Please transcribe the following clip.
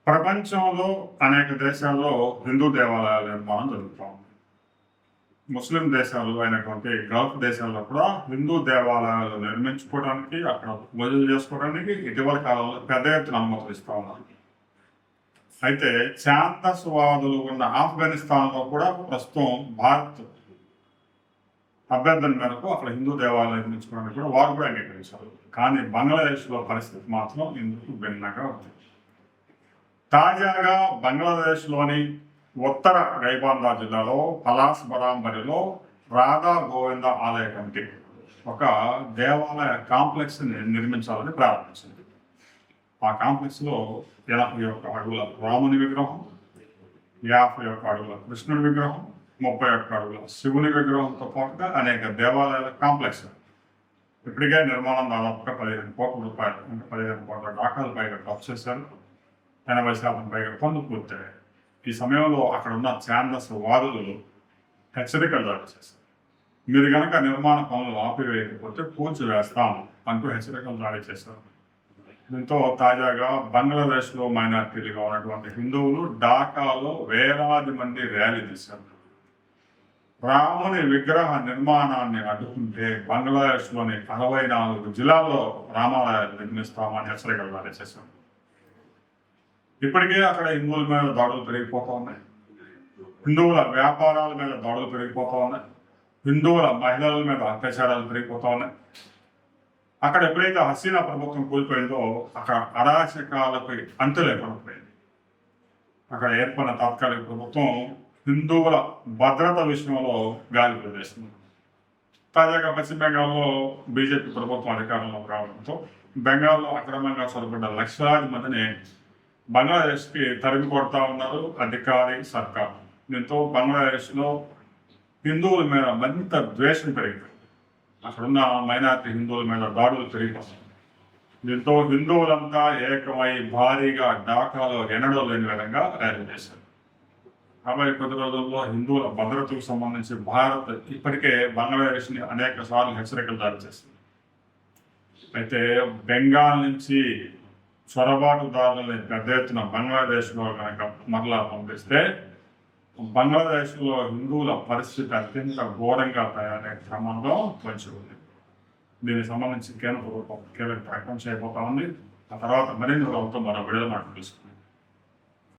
ప్రపంచంలో అనేక దేశాల్లో హిందూ దేవాలయాల నిర్మాణం జరుగుతూ ఉంది. ముస్లిం దేశాలు అయినటువంటి గల్ఫ్ దేశాల్లో కూడా హిందూ దేవాలయాలు నిర్మించుకోవడానికి, అక్కడ పూజలు చేసుకోవడానికి ఇటీవల కాలంలో పెద్ద ఎత్తున అనుమతులు ఇస్తూ ఉన్నారు. అయితే ఛాందస్వాదులు ఉన్న ఆఫ్ఘనిస్తాన్లో కూడా ప్రస్తుతం భారత్ అభ్యర్థన మేరకు అక్కడ హిందూ దేవాలయాలు నిర్మించుకోవడానికి కూడా వారు కూడా అంగీకరించారు. కానీ బంగ్లాదేశ్లో పరిస్థితి మాత్రం ఇందుకు భిన్నంగా ఉంది. తాజాగా బంగ్లాదేశ్లోని ఉత్తర గైబాందా జిల్లాలో పలాస్ బరాంబరిలో రాధా గోవింద ఆలయ కమిటీ ఒక దేవాలయ కాంప్లెక్స్ నిర్మించాలని ప్రారంభించింది. ఆ కాంప్లెక్స్లో 81 అడుగుల రాముని విగ్రహం, 51 అడుగుల కృష్ణుడి విగ్రహం, 31 అడుగుల శివుని విగ్రహంతో పాటుగా అనేక దేవాలయాల కాంప్లెక్స్. ఇప్పటికే నిర్మాణం దాదాపుగా 15 కోట్ల రూపాయలు, అంటే 15 కోట్ల డాకాల పైగా ఖర్చు చేశారు. 80% పైగా పనులు పూర్తయ్యాయి. ఈ సమయంలో అక్కడ ఉన్న ఛాందస్ వాదులు హెచ్చరికలు జారీ చేశారు. మీరు కనుక నిర్మాణ పనులు ఆపివేయకపోతే కూల్చివేస్తాం అంటూ హెచ్చరికలు జారీ చేశారు. దీంతో తాజాగా బంగ్లాదేశ్లో మైనార్టీలుగా ఉన్నటువంటి హిందువులు ఢాకాలో వేలాది మంది ర్యాలీ తీశారు. రాముని విగ్రహ నిర్మాణాన్ని అడ్డుకుంటే బంగ్లాదేశ్లోని 64 జిల్లాల్లో రామాలయాలు నిర్మిస్తామని హెచ్చరికలు జారీ చేశారు. ఇప్పటికే అక్కడ హిందువుల మీద దాడులు పెరిగిపోతూ ఉన్నాయి. హిందువుల వ్యాపారాల మీద దాడులు పెరిగిపోతూ ఉన్నాయి. హిందువుల మహిళల మీద అత్యాచారాలు పెరిగిపోతూ ఉన్నాయి. అక్కడ ఎప్పుడైతే హసీనా ప్రభుత్వం కూలిపోయిందో అక్కడ అరాచకాలపై అంతు లేకుండా పోయింది. అక్కడ ఏర్పడిన తాత్కాలిక ప్రభుత్వం హిందువుల భద్రత విషయంలో గాలి ప్రదేశింది. తాజాగా పశ్చిమ బెంగాల్లో బీజేపీ ప్రభుత్వం అధికారంలోకి రావడంతో బెంగాల్లో అక్రమంగా చొరబడ్డ లక్షలాది మందిని బంగ్లాదేశ్కి తరిమి కొడతా ఉన్నారు అధికారి సర్కార్. దీంతో బంగ్లాదేశ్లో హిందువుల మీద మరింత ద్వేషం పెరిగింది. అక్కడున్న మైనారిటీ హిందువుల మీద దాడులు పెరిగిపోతాయి. దీంతో హిందువులంతా ఏకమై భారీగా ఢాకాలో ఎన్నడూ లేని విధంగా ర్యాలీ చేశారు. రాబోయే కొద్ది రోజుల్లో హిందువుల భద్రతకు సంబంధించి భారత్ ఇప్పటికే బంగ్లాదేశ్ని అనేక సార్లు హెచ్చరికలు జారీ చేసింది. అయితే బెంగాల్ నుంచి చొరబాటుదారులని పెద్ద ఎత్తున బంగ్లాదేశ్లో కనుక మరలా పంపిస్తే బంగ్లాదేశ్లో హిందువుల పరిస్థితి అత్యంత ఘోరంగా తయారయ్యే క్రమంలో వచ్చి ఉంది. దీనికి సంబంధించి కేంద్ర ప్రభుత్వం కీలక ప్రకటన చేయబోతా ఉంది. ఆ తర్వాత మరిన్ని ప్రభుత్వం మరో విడుదల మాట తెలుస్తుంది.